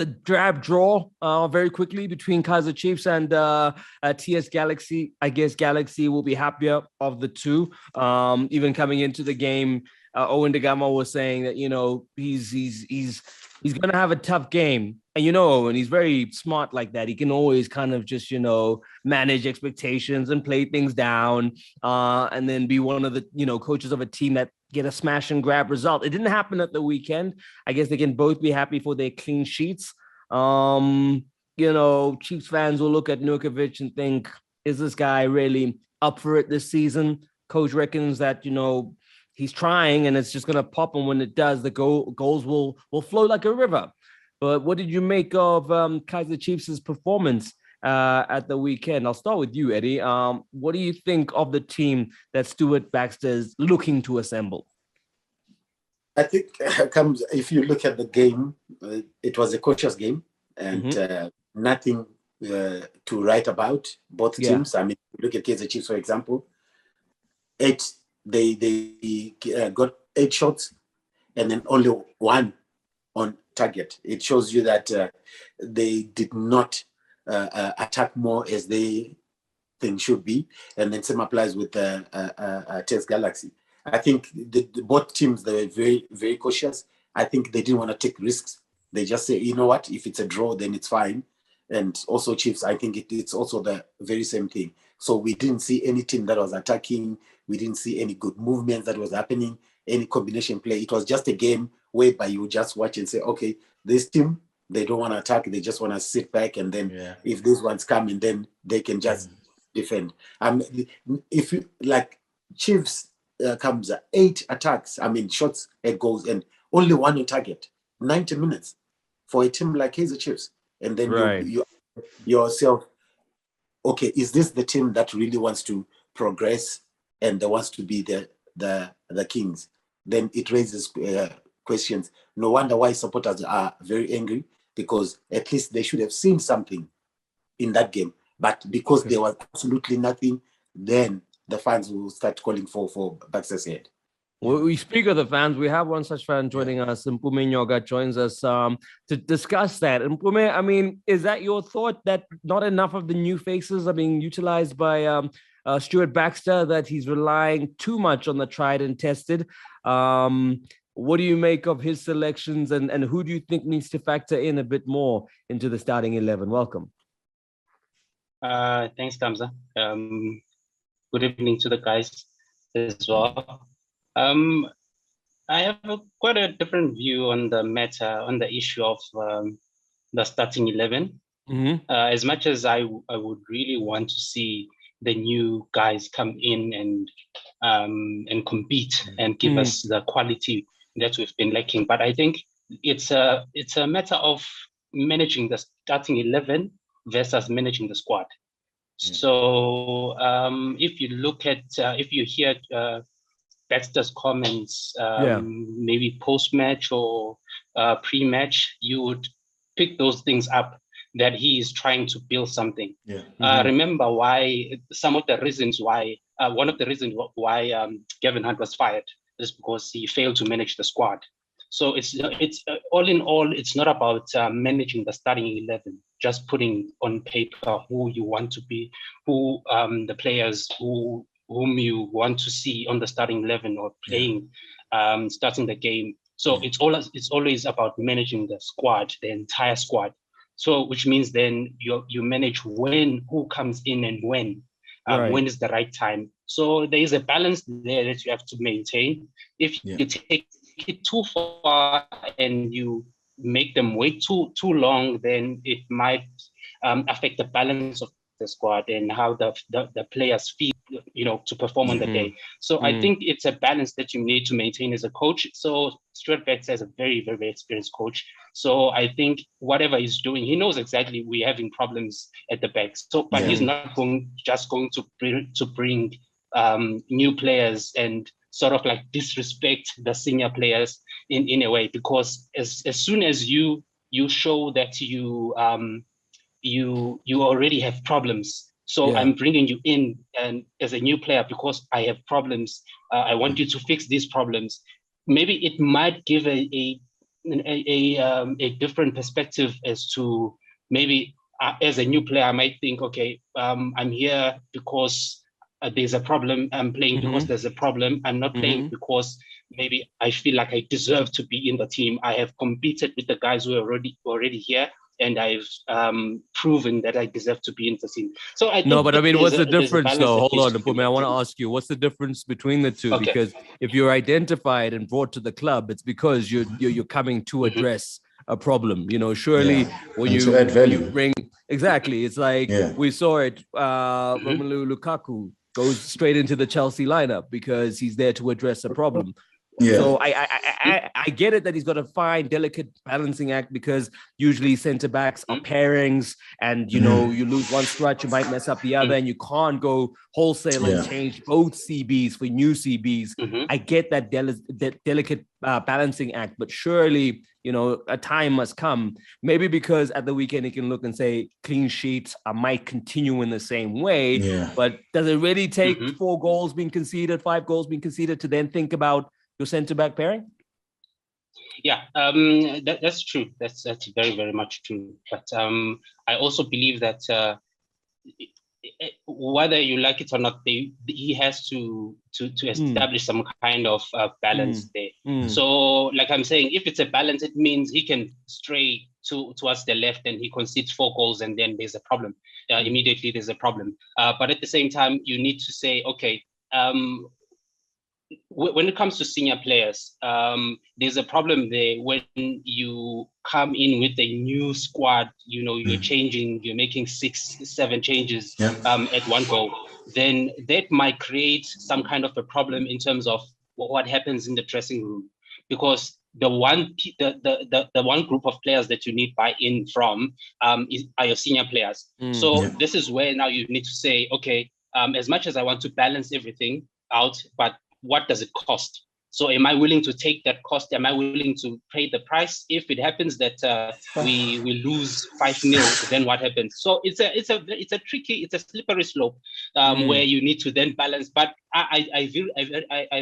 the drab draw very quickly between Kaizer Chiefs and TS Galaxy. I guess Galaxy will be happier of the two. Even coming into the game, Owen DeGama was saying that, he's going to have a tough game. And, Owen, he's very smart like that. He can always kind of just, manage expectations and play things down and then be one of the, coaches of a team that get a smash and grab result. It didn't happen at the weekend. I guess they can both be happy for their clean sheets. Chiefs fans will look at Nurkovic and think, is this guy really up for it this season? Coach reckons that, he's trying and it's just going to pop. And when it does, the goals will flow like a river. But what did you make of Kaizer Chiefs' performance at the weekend? I'll start with you, Eddie. What do you think of the team that Stuart Baxter is looking to assemble? I think if you look at the game, it was a coach's game and nothing to write about both teams. I mean, look at Kaizer Chiefs, for example. They got 8 shots and then only 1 on target. It shows you that they did not attack more as they think should be. And then same applies with TS Galaxy. I think both teams, they were very, very cautious. I think they didn't want to take risks. They just say, you know what, if it's a draw, then it's fine. And also Chiefs, I think it's also the very same thing. So we didn't see any team that was attacking. We didn't see any good movements that was happening, any combination play. It was just a game whereby you just watch and say, okay, this team, they don't want to attack. They just want to sit back. And then if these ones come in, then they can just defend. If you like Chiefs comes 8 attacks, shots, 8 goals, and only 1 on target, 90 minutes for a team like Kaizer Chiefs. And then you yourself, okay, is this the team that really wants to progress and that wants to be the kings? Then it raises questions. No wonder why supporters are very angry, because at least they should have seen something in that game. But because there was absolutely nothing, then the fans will start calling for Baxter's head. Well, we speak of the fans. We have one such fan joining us. Mpume Nyoga joins us to discuss that. And Mpume, is that your thought, that not enough of the new faces are being utilized by Stuart Baxter, that he's relying too much on the tried and tested? What do you make of his selections, and who do you think needs to factor in a bit more into the starting 11? Welcome. Thanks, Kamza. Good evening to the guys as well. I have quite a different view on the matter, on the issue of the starting 11. As much as I would really want to see the new guys come in and compete and give us the quality that we've been lacking, but I think it's a matter of managing the starting 11 versus managing the squad. So if you look at, if you hear Baxter's comments, maybe post-match or pre-match, you would pick those things up, that he is trying to build something. Remember why some of the reasons why, one of the reasons why Gavin Hunt was fired is because he failed to manage the squad. So it's all in all, it's not about managing the starting 11, just putting on paper who you want to be, who the players whom you want to see on the starting 11 or playing, starting the game. So it's always about managing the squad, the entire squad. So which means then you manage who comes in and when is the right time. So there is a balance there that you have to maintain. If you take it too far and you make them wait too long, then it might affect the balance of the squad and how the players feel, to perform on the day. So I think it's a balance that you need to maintain as a coach. So Stuart Baxter is a very, very experienced coach. So I think whatever he's doing, he knows exactly we're having problems at the back. So, but he's not going to bring new players and sort of like disrespect the senior players in a way, because as soon as you show that you already have problems. So I'm bringing you in and as a new player because I have problems. I want you to fix these problems. Maybe it might give a a different perspective as to maybe as a new player, I might think, okay, I'm here because there's a problem. I'm playing because there's a problem. I'm not playing because maybe I feel like I deserve to be in the team. I have competed with the guys who are already here, and I've proven that I deserve to be in the team. So I think no, but I mean, what's the difference though? Hold on, Mpumi, I want to ask you, what's the difference between the two? Okay. Because if you're identified and brought to the club, it's because you're coming to address a problem. You know, surely when you add value. when you bring exactly, it's like we saw it. Romelu Lukaku goes straight into the Chelsea lineup because he's there to address a problem. Yeah. So I get it that he's got to find delicate balancing act, because usually centre backs are pairings, and you know, you lose one stretch, you might mess up the other, and you can't go wholesale and change both CBs for new CBs. I get that delicate balancing act, but surely, you know, a time must come. Maybe because at the weekend he can look and say clean sheets might continue in the same way. Yeah. But does it really take 4 goals being conceded, 5 goals being conceded to then think about your centre-back pairing? Yeah, that's true. That's very, very much true. But I also believe that whether you like it or not, he has to establish some kind of balance there. So, like I'm saying, if it's a balance, it means he can stray towards the left and he concedes 4 goals, and then there's a problem. Immediately, there's a problem. But at the same time, you need to say, okay, when it comes to senior players, there's a problem there when you come in with a new squad. You know, you're making 6-7 changes at one go. Then that might create some kind of a problem in terms of what happens in the dressing room, because the one group of players that you need buy-in from are your senior players. So this is where now you need to say, okay, as much as I want to balance everything out, but what does it cost? So am I willing to take that cost? Am I willing to pay the price? If it happens that we lose 5-0, then what happens? So it's a tricky, it's a slippery slope where you need to then balance. But I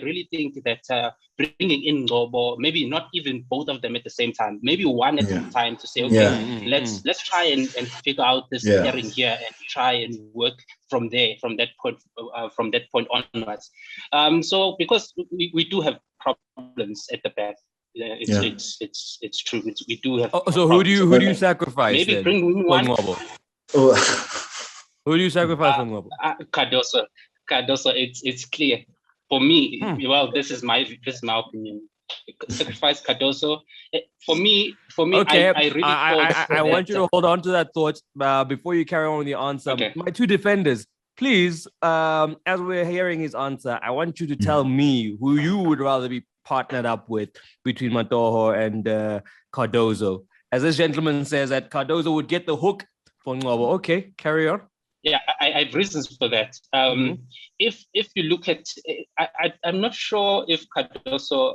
really think that bringing in Ngobo, maybe not even both of them at the same time, maybe one at a time, to say, okay, let's try and figure out this pairing here and try and work from there, from that point onwards. So because we do have problems at the back. It's true. We do have. So who do you sacrifice? Maybe then? bring one. Who do you sacrifice from Ngobo? Cardoso. It's clear for me. Well, this is my opinion. Sacrifice Cardoso. For me. Okay, I really I want you to hold on to that thought before you carry on with your answer. Okay. My 2 defenders, please. As we're hearing his answer, I want you to tell me who you would rather be partnered up with between Matoho and Cardoso. As this gentleman says that Cardoso would get the hook for Ngobo. Okay, carry on. Yeah, I have reasons for that. If you look at, I'm not sure if Cardoso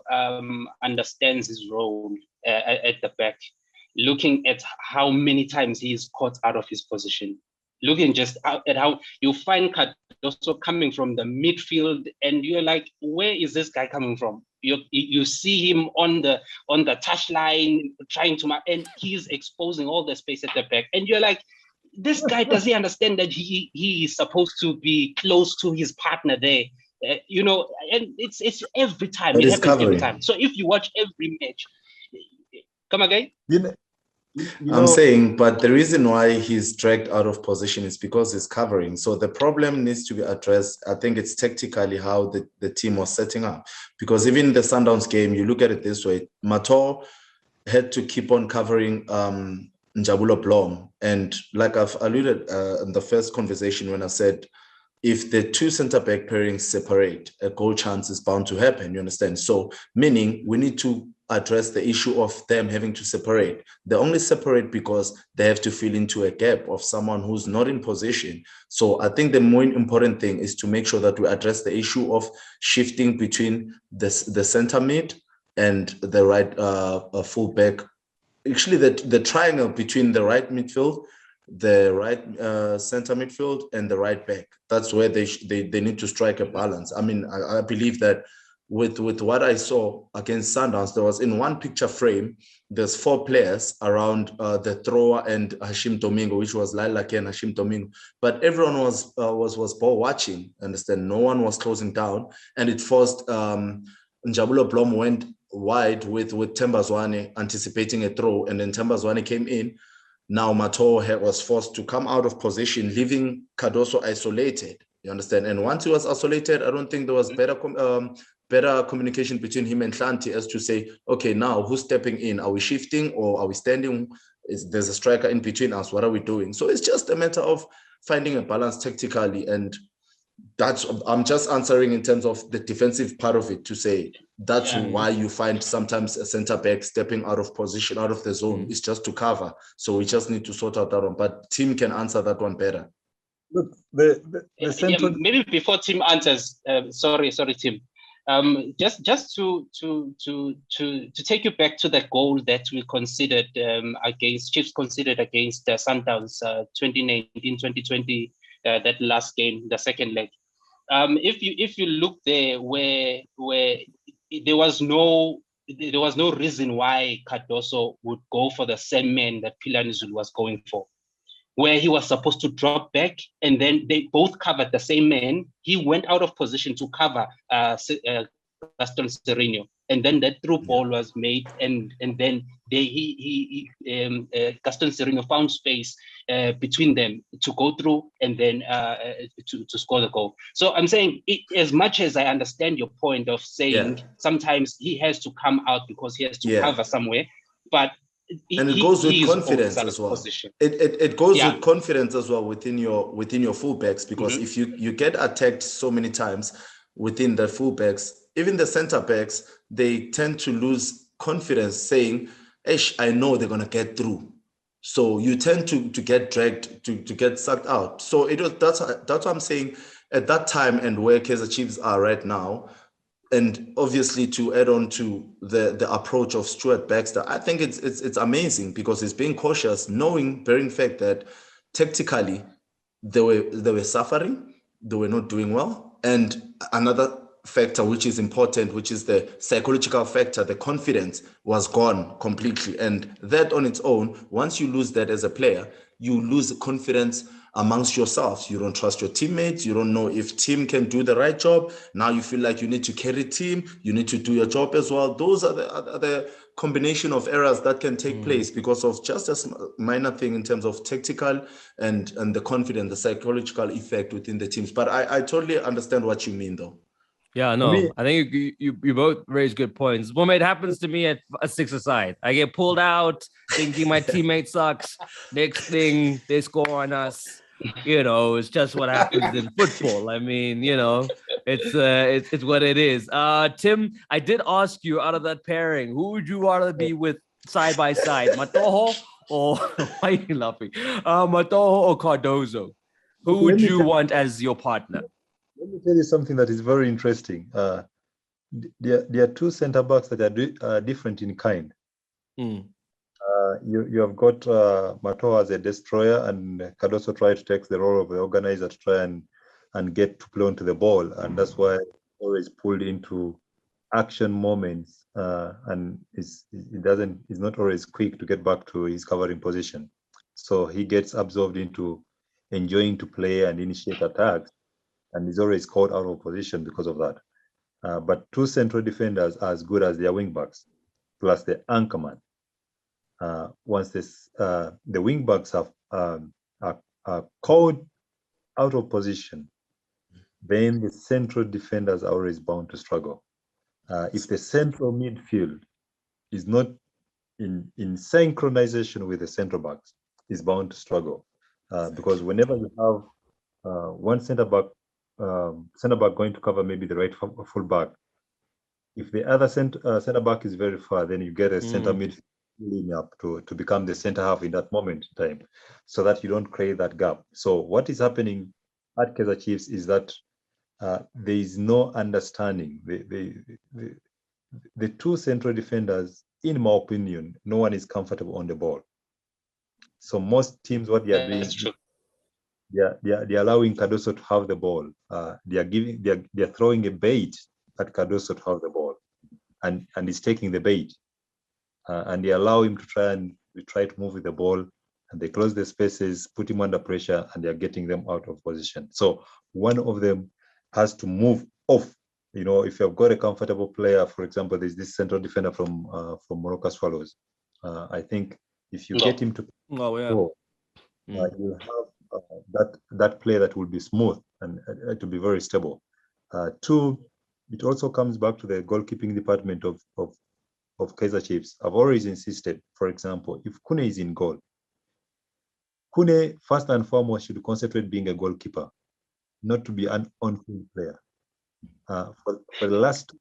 understands his role at the back. Looking at how many times he is caught out of his position, looking just at how you find Cardoso coming from the midfield, and you're like, where is this guy coming from? You see him on the touchline trying to, and he's exposing all the space at the back, and you're like, this guy, does he understand that he is supposed to be close to his partner there? And it's every time. It happens every time. So if you watch every match, come again? I'm saying, but the reason why he's dragged out of position is because he's covering. So the problem needs to be addressed. I think it's tactically how the team was setting up. Because even in the Sundowns game, you look at it this way, Mato had to keep on covering Njabulo Blom. And like I've alluded in the first conversation when I said, if the 2 centre-back pairings separate, a goal chance is bound to happen, you understand? So meaning we need to address the issue of them having to separate. They only separate because they have to fill into a gap of someone who's not in position. So I think the more important thing is to make sure that we address the issue of shifting between the centre mid and the right full-back. Actually, the triangle between the right midfield, the right center midfield, and the right back. That's where they need to strike a balance. I mean, I believe that with what I saw against Sundowns, there was in one picture frame, there's 4 players around the thrower and Hashim Domingo, which was Laila and Hashim Domingo. But everyone was ball watching, understand? No one was closing down. And it forced Njabulo Blom went wide with Tembazwane anticipating a throw, and then Tembazwane came in. Now Matoo was forced to come out of position, leaving Cardoso isolated. You understand? And once he was isolated, I don't think there was better communication between him and Hlanti as to say, okay, now who's stepping in? Are we shifting or are we standing? There's a striker in between us. What are we doing? So it's just a matter of finding a balance tactically, and I'm just answering in terms of the defensive part of it to say that's why you find sometimes a center back stepping out of position, out of the zone. It's just to cover. So we just need to sort out that one. But Tim can answer that one better. Look, the central... maybe before Tim answers, sorry, Tim. Just to take you back to the goal that we considered Chiefs considered against Sundowns 2019-2020. That last game, the second leg. If you look there, where there was no reason why Cardoso would go for the same man that Pilanizul was going for, where he was supposed to drop back, and then they both covered the same man. He went out of position to cover Gaston Sereno, and then that through ball was made, and then Gaston Sereno found space between them to go through and then to score the goal. So I'm saying, as much as I understand your point of saying sometimes he has to come out because he has to cover somewhere, but it goes with confidence as well. It goes with confidence as well within your fullbacks, because if you get attacked so many times within the fullbacks, even the center backs, they tend to lose confidence, saying, I know they're gonna get through. So you tend to get dragged, to get sucked out. So that's what I'm saying at that time, and where Kaizer Chiefs are right now. And obviously, to add on to the approach of Stuart Baxter, I think it's amazing, because he's being cautious, bearing fact that tactically they were suffering, they were not doing well. And another factor which is important, which is the psychological factor, the confidence was gone completely. And that on its own, once you lose that as a player, you lose confidence amongst yourselves. You don't trust your teammates. You don't know if team can do the right job. Now you feel like you need to carry team. You need to do your job as well. Those are the combination of errors that can take place because of just a minor thing in terms of tactical and the confidence, the psychological effect within the teams. But I totally understand what you mean, though. Yeah, no, I think you both raise good points. Well, it happens to me at a 6-a-side. I get pulled out thinking my teammate sucks. Next thing, they score on us. It's just what happens in football. I mean, it's what it is. Tim, I did ask you, out of that pairing, who would you rather be with side by side, Matoho or why are you laughing? Matoho or Cardoso? Who would you want as your partner? Let me tell you something that is very interesting. There are two center backs that are different in kind. You have got Matoa as a destroyer, and Cardoso try to take the role of the organizer to try and get to play onto the ball, and that's why always pulled into action moments, and he's not always quick to get back to his covering position. So he gets absorbed into enjoying to play and initiate attacks, and he's always caught out of position because of that. But two central defenders are as good as their wing backs, plus the anchorman. Once the wing backs are caught out of position, then the central defenders are always bound to struggle. If the central midfield is not in synchronization with the central backs, is bound to struggle. Because whenever you have one center back going to cover maybe the right full back, if the other center back is very far, then you get a center midfield up to become the center half in that moment in time, so that you don't create that gap. So what is happening at Kaizer Chiefs is that there is no understanding. The two central defenders, in my opinion, no one is comfortable on the ball. So most teams, what they are doing, they're allowing Cardoso to have the ball. They're throwing a bait at Cardoso to have the ball, and he's taking the bait, and they allow him to try to move with the ball, and they close the spaces, put him under pressure, and they're getting them out of position. So one of them has to move off. You know, if you've got a comfortable player, for example, there's this central defender from Morocco Swallows. I think if you get him to go, you'll have that player that will be smooth and to be very stable. Two, it also comes back to the goalkeeping department of Kaizer Chiefs. I've always insisted, for example, if Kune is in goal, Kune first and foremost should concentrate being a goalkeeper, not to be an on-field player. For the last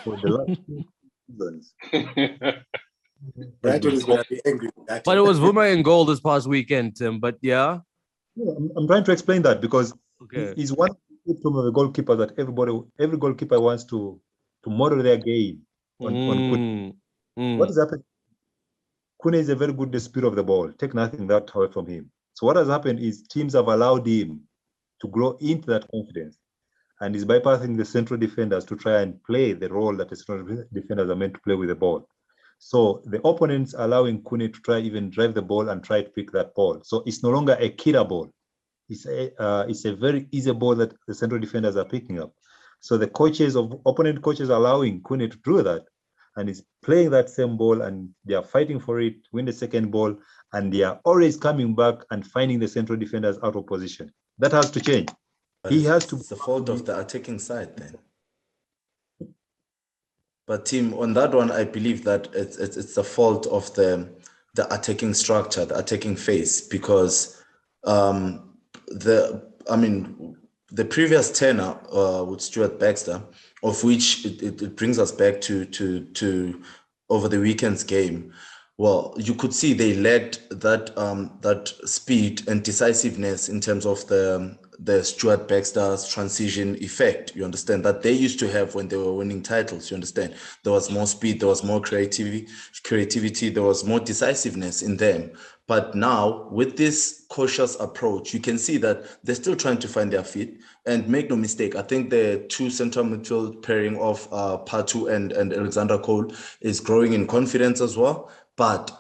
2 seasons. Brighton is going to be angry with that. But it was Vuma in goal this past weekend, Tim. But yeah. I'm trying to explain that because he's one symptom of a goalkeeper that every goalkeeper wants to model their game on Kune. What has happened? Kune is a very good distributor of the ball. Take nothing that away from him. So what has happened is teams have allowed him to grow into that confidence, and he's bypassing the central defenders to try and play the role that the central defenders are meant to play with the ball. So the opponents allowing Kune to try even drive the ball and try to pick that ball. So it's no longer a killer ball. It's a very easy ball that the central defenders are picking up. So the opponent coaches allowing Kune to do that, and he's playing that same ball, and they are fighting for it, win the second ball, and they are always coming back and finding the central defenders out of position. That has to change. It's the fault of the attacking side then. But Tim, on that one, I believe that it's the fault of the attacking structure, the attacking phase, because the previous tenor with Stuart Baxter, of which it brings us back to over the weekend's game. Well, you could see they lacked that speed and decisiveness in terms of the Stuart Baxter's transition effect. You understand that they used to have when they were winning titles. You understand there was more speed, there was more creativity, there was more decisiveness in them. But now with this cautious approach, you can see that they're still trying to find their feet. And make no mistake, I think the two central midfield pairing of Patu and Alexander Cole is growing in confidence as well. But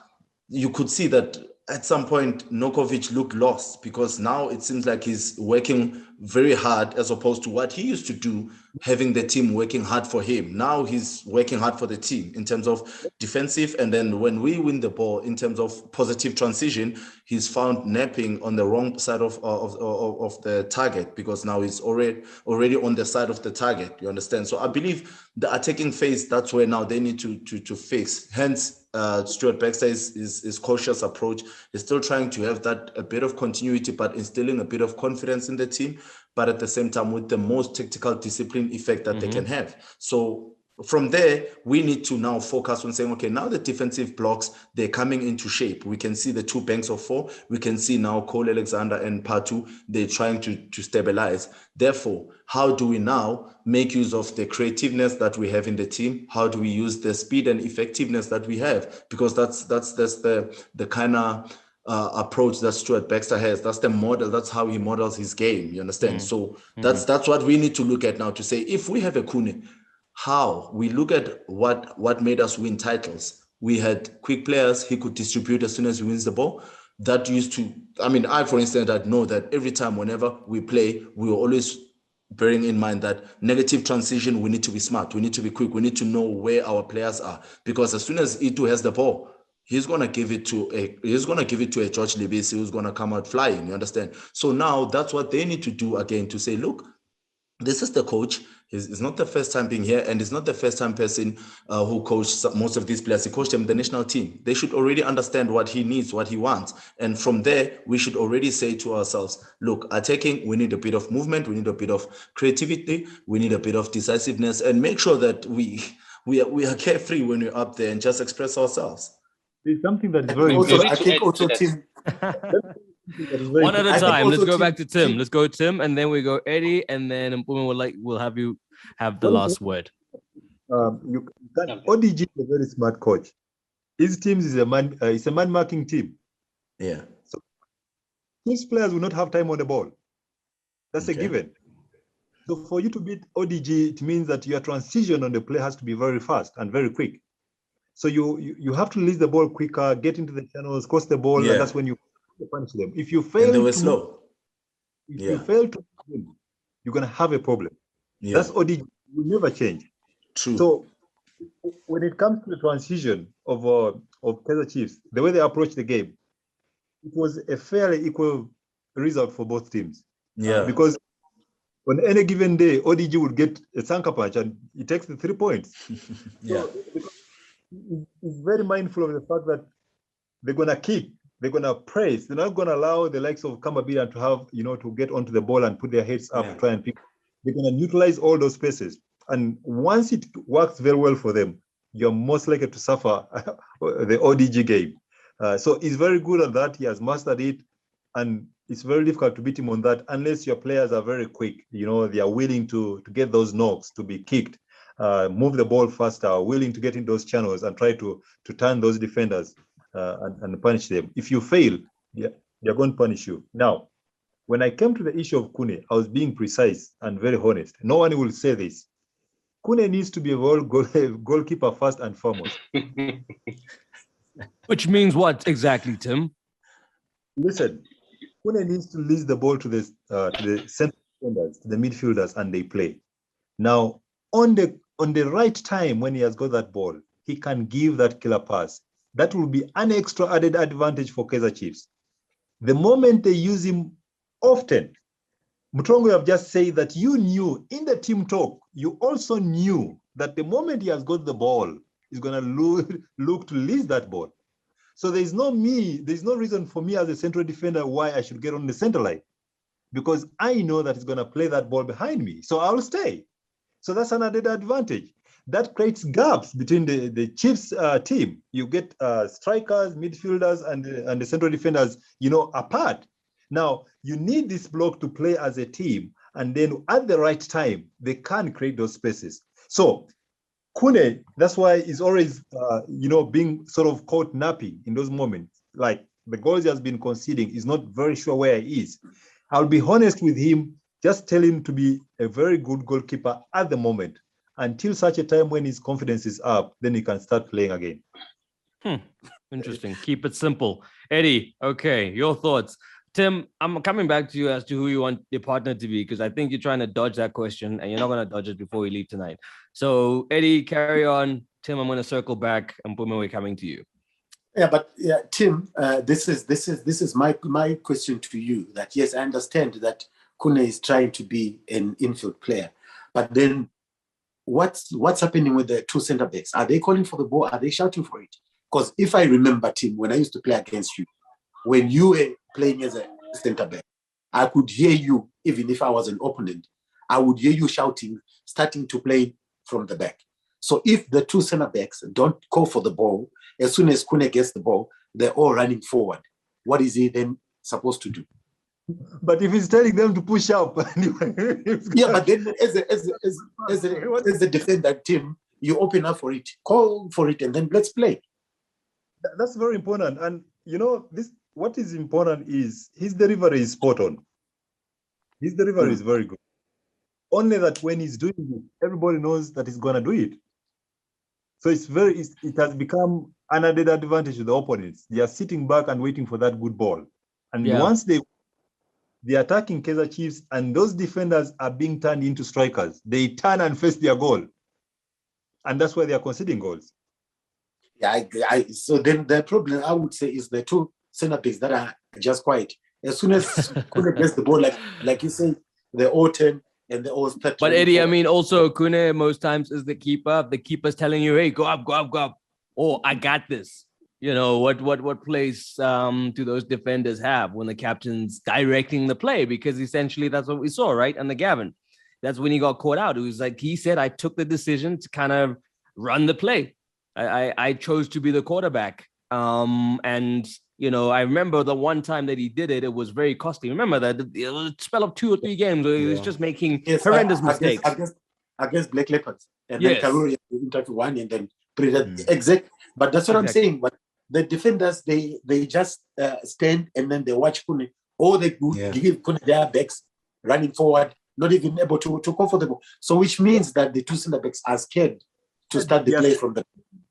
you could see that at some point, Nokovic looked lost because now it seems like he's working very hard as opposed to what he used to do, having the team working hard for him. Now he's working hard for the team in terms of defensive. And then when we win the ball in terms of positive transition, he's found napping on the wrong side of the target because now he's already on the side of the target. You understand? So I believe the attacking phase, that's where now they need to fix. Hence, Stuart Baxter's cautious approach is still trying to have that a bit of continuity, but instilling a bit of confidence in the team, but at the same time with the most tactical discipline effect that they can have. So from there, we need to now focus on saying, okay, now the defensive blocks, they're coming into shape. We can see the two banks of four. We can see now Cole Alexander and Patu, they're trying to stabilize. Therefore, how do we now make use of the creativeness that we have in the team? How do we use the speed and effectiveness that we have? Because that's the kind of approach that Stuart Baxter has. That's the model. That's how he models his game. You understand? So that's what we need to look at now to say, if we have a Kune, how we look at what made us win titles. We had quick players. He could distribute as soon as he wins the ball. That used to, I, for instance, I know that every time, whenever we play, we were always bearing in mind that negative transition, we need to be smart. We need to be quick. We need to know where our players are, because as soon as Itu has the ball, he's gonna give it to a George Libisi who's gonna come out flying. You understand? So now that's what they need to do again, to say, look, this is the coach. It's not the first time being here, and it's not the first time person who coached most of these players. He coached them in the national team. They should already understand what he needs, what he wants. And from there, we should already say to ourselves, look, attacking, we need a bit of movement, we need a bit of creativity, we need a bit of decisiveness, and make sure that we are carefree when we're up there and just express ourselves. There's something that is very important. I think also Tim. One at a time. Let's go back to Tim. Let's go Tim, and then we go Eddie, and then we'll have you have the last word. ODG is a very smart coach. His team is a man marking team. Yeah. So his players will not have time on the ball. That's a given. So for you to beat ODG, it means that your transition on the play has to be very fast and very quick. So you have to release the ball quicker, get into the channels, cross the ball, and that's when you punish them. If you fail, and they were slow. If you fail to win, you're gonna have a problem. That's ODG. Will never change. True. So when it comes to the transition of Kaizer Chiefs, the way they approached the game, it was a fairly equal result for both teams. Because on any given day, ODG would get a Sanka punch and he takes the 3 points. So, he's very mindful of the fact that they're gonna kick, they're gonna press, they're not gonna allow the likes of Kamabila to have, to get onto the ball and put their heads up, try and pick. They're gonna neutralize all those spaces. And once it works very well for them, you're most likely to suffer the ODG game. So he's very good at that. He has mastered it. And it's very difficult to beat him on that unless your players are very quick. They are willing to get those knocks, to be kicked, move the ball faster, willing to get in those channels and try to turn those defenders and punish them. If you fail, they're going to punish you. Now, when I came to the issue of Kune, I was being precise and very honest. No one will say this. Kune needs to be a goalkeeper first and foremost. Which means what exactly, Tim? Listen, Kune needs to release the ball to the center defenders, to the midfielders, and they play. Now, on the right time when he has got that ball, he can give that killer pass. That will be an extra added advantage for Kaizer Chiefs. The moment they use him often, Mutongo have just said that you knew in the team talk, you also knew that the moment he has got the ball, he's going to look to release that ball. So there's no reason for me as a central defender why I should get on the center line, because I know that he's going to play that ball behind me. So I'll stay. So that's an added advantage. That creates gaps between the Chiefs team. You get strikers, midfielders, and the central defenders, apart. Now, you need this block to play as a team, and then at the right time, they can create those spaces. So Kune, that's why he's always, being sort of caught napping in those moments. Like the goals he has been conceding, he's not very sure where he is. I'll be honest with him, just tell him to be a very good goalkeeper at the moment, until such a time when his confidence is up, then he can start playing again. Interesting. Keep it simple. Eddie, okay, your thoughts. Tim, I'm coming back to you as to who you want your partner to be, because I think you're trying to dodge that question and you're not going to dodge it before we leave tonight. So, Eddie, carry on. Tim, I'm going to circle back and put my way coming to you. Tim, this is my question to you. That yes, I understand that Kune is trying to be an infield player, but then what's happening with the two centre backs? Are they calling for the ball? Are they shouting for it? Because if I remember, Tim, when I used to play against you, when you were playing as a centre back, I could hear you, even if I was an opponent, I would hear you shouting, starting to play from the back. So if the two centre backs don't call for the ball, as soon as Kune gets the ball, they're all running forward. What is he then supposed to do? But if he's telling them to push up, but then as a defender team, you open up for it, call for it, and then let's play. That's very important. And what is important is his delivery is spot on. His delivery is very good. Only that when he's doing it, everybody knows that he's gonna do it. So it has become an added advantage to the opponents. They are sitting back and waiting for that good ball. And once they're attacking Kaizer Chiefs and those defenders are being turned into strikers, they turn and face their goal. And that's why they are conceding goals. Yeah, so then the problem I would say is the two center backs that are just quiet. As soon as Kune gets the ball, like you say, they're all 10 and they're all start. But Eddie, I mean, also Kune most times is the keeper. The keeper's telling you, "Hey, go up, go up, go up." Oh, I got this. What place do those defenders have when the captain's directing the play? Because essentially that's what we saw, right? And the Gavin, that's when he got caught out. It was like he said, "I took the decision to kind of run the play. I chose to be the quarterback." I remember the one time that he did it, it was very costly. Remember that it was a spell of 2 or 3 games where he was just making horrendous mistakes. Against Black Leopards. And then Karuri interviewed one and then put it exact. But that's what I'm saying. But the defenders, they just stand and then they watch Kune. Or they give Kune their backs running forward. not even able to go for the ball. So which means that the two center backs are scared to start the play from the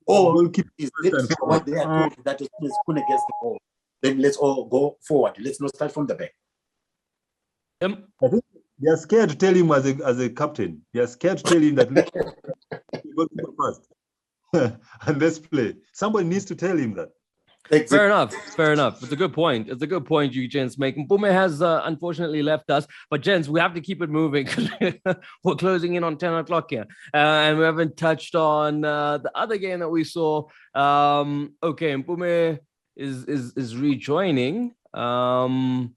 or is it what they are told that is Kune gets the ball? Then let's all go forward. Let's not start from the back. I think they are scared to tell him as a captain. They are scared to tell him that you go to first and let's play. Somebody needs to tell him that. Fair enough. It's a good point. It's a good point you gents make. Mpume has unfortunately left us, but gents, we have to keep it moving because we're closing in on 10 o'clock here. And we haven't touched on the other game that we saw. Okay, Mpume is rejoining. Mpume,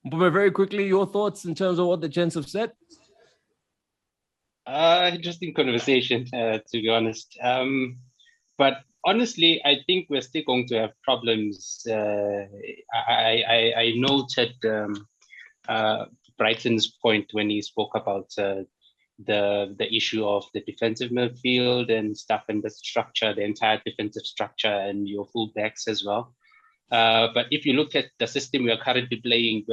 very quickly, your thoughts in terms of what the gents have said? Interesting conversation, to be honest. But honestly, I think we're still going to have problems. I noted Brighton's point when he spoke about the issue of the defensive midfield and stuff, and the structure, the entire defensive structure, and your fullbacks as well. But if you look at the system we are currently playing,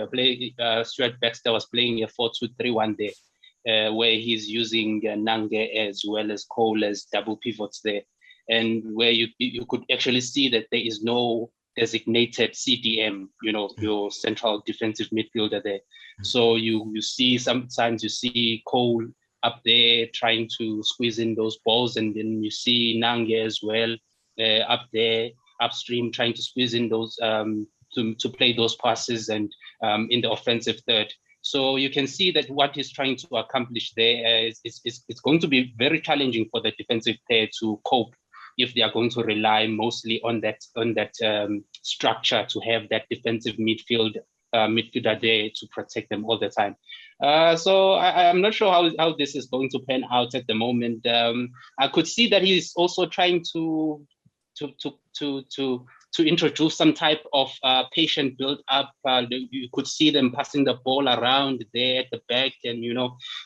Stuart Baxter was playing a 4-2-3-1 there, where he's using Nange as well as Cole as double pivots there. And where you could actually see that there is no designated CDM, your central defensive midfielder there. So you see, sometimes you see Cole up there trying to squeeze in those balls, and then you see Nange as well up there upstream trying to squeeze in those to play those passes and in the offensive third. So you can see that what he's trying to accomplish there is it's going to be very challenging for the defensive player to cope if they are going to rely mostly on that structure to have that defensive midfielder there to protect them all the time. So I'm not sure how this is going to pan out at the moment. I could see that he's also trying to introduce some type of patient build up. You could see them passing the ball around there at the back, and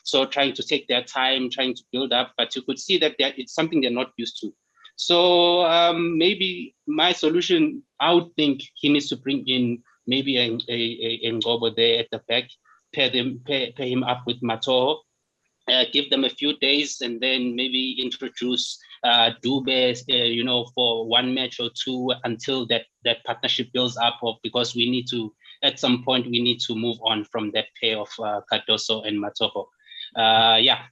so trying to take their time, trying to build up. But you could see that it's something they're not used to. So maybe my solution, I would think he needs to bring in maybe a Ngobo there at the back, pair him up with Matoho, give them a few days, and then maybe introduce Dube, for one match or two until that partnership builds up. Because we need to, at some point, we need to move on from that pair of Cardoso and Matoho.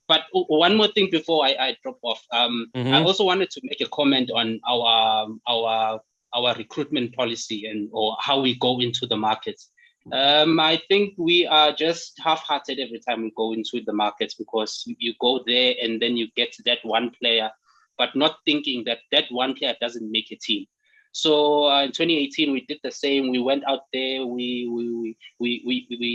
But one more thing before I drop off. I also wanted to make a comment on our recruitment policy or how we go into the markets. I think we are just half-hearted every time we go into the markets, because you go there and then you get that one player, but not thinking that one player doesn't make a team. So in 2018 we did the same. We went out there. We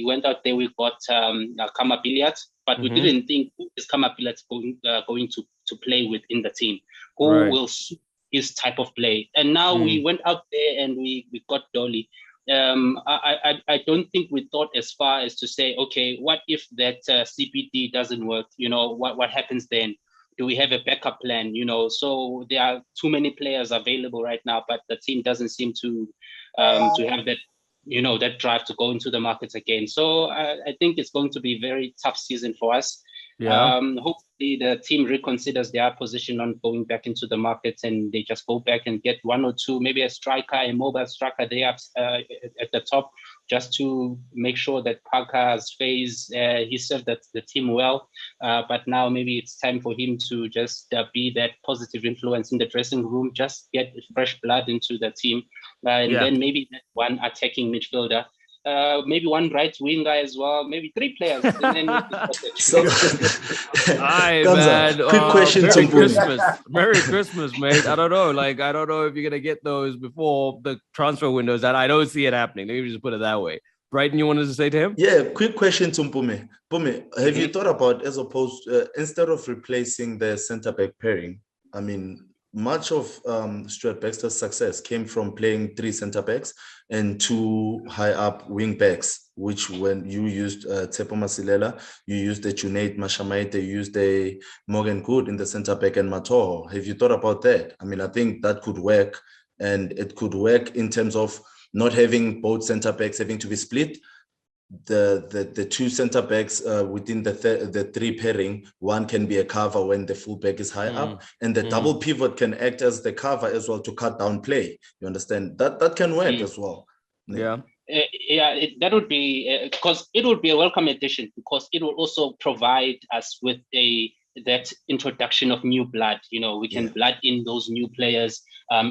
went out there. We got Kama Billiat, but we didn't think who is Kama Billiat going to play within the team. Who will suit his type of play? And now we went out there and we got Dolly. I don't think we thought as far as to say, okay, what if that CPD doesn't work? What happens then? Do we have a backup plan? So there are too many players available right now, but the team doesn't seem to have that, that drive to go into the markets again. So I think it's going to be a very tough season for us. Yeah. Hopefully the team reconsiders their position on going back into the markets, and they just go back and get one or two, maybe a striker, a mobile striker there at the top, just to make sure that Parker's phase, he served the team well. But now maybe it's time for him to just be that positive influence in the dressing room, just get fresh blood into the team. Then maybe that one attacking midfielder. Maybe one right winger as well, maybe three players. And then quick question Merry to Christmas. Merry Christmas, mate. I don't know. I don't know if you're gonna get those before the transfer windows. And I don't see it happening. Let me just put it that way. Brighton, you wanted to say to him? Yeah, quick question to Mpume. Mpume, have you thought about, as opposed instead of replacing the centre back pairing? I mean, much of Stuart Baxter's success came from playing 3 centre backs and 2 high up wing backs, which when you used Tsepo Masilela, you used the Junaid Mashamaite, you used the Morgan Good in the centre back and Matoho. Have you thought about that? I mean, I think that could work, and it could work in terms of not having both centre backs having to be split. the two center backs within the three pairing, one can be a cover when the full back is high up, and the double pivot can act as the cover as well to cut down play. You understand? That can work as well. Yeah. That would be because it would be a welcome addition, because it will also provide us with that introduction of new blood. You know, we can blood in those new players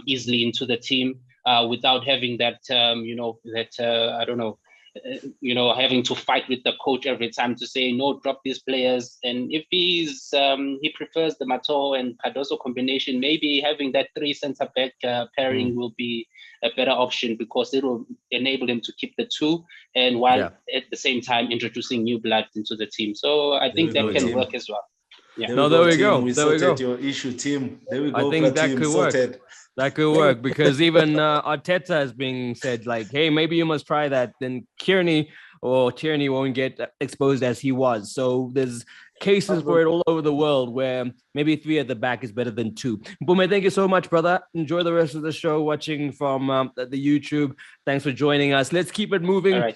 easily into the team without having that I don't know, having to fight with the coach every time to say no, drop these players. And if he prefers the Mato and Cardoso combination, maybe having that three centre back pairing will be a better option, because it will enable him to keep the two, and while at the same time introducing new blood into the team. So I think that can work as well. Yeah. There we go. We sorted your issue, team. There we go. I think that could work. That could work, because even Arteta has been said, like, hey, maybe you must try that. Then Tierney won't get exposed as he was. So there's cases for it all over the world where maybe three at the back is better than two. Bume, thank you so much, brother. Enjoy the rest of the show watching from the YouTube. Thanks for joining us. Let's keep it moving.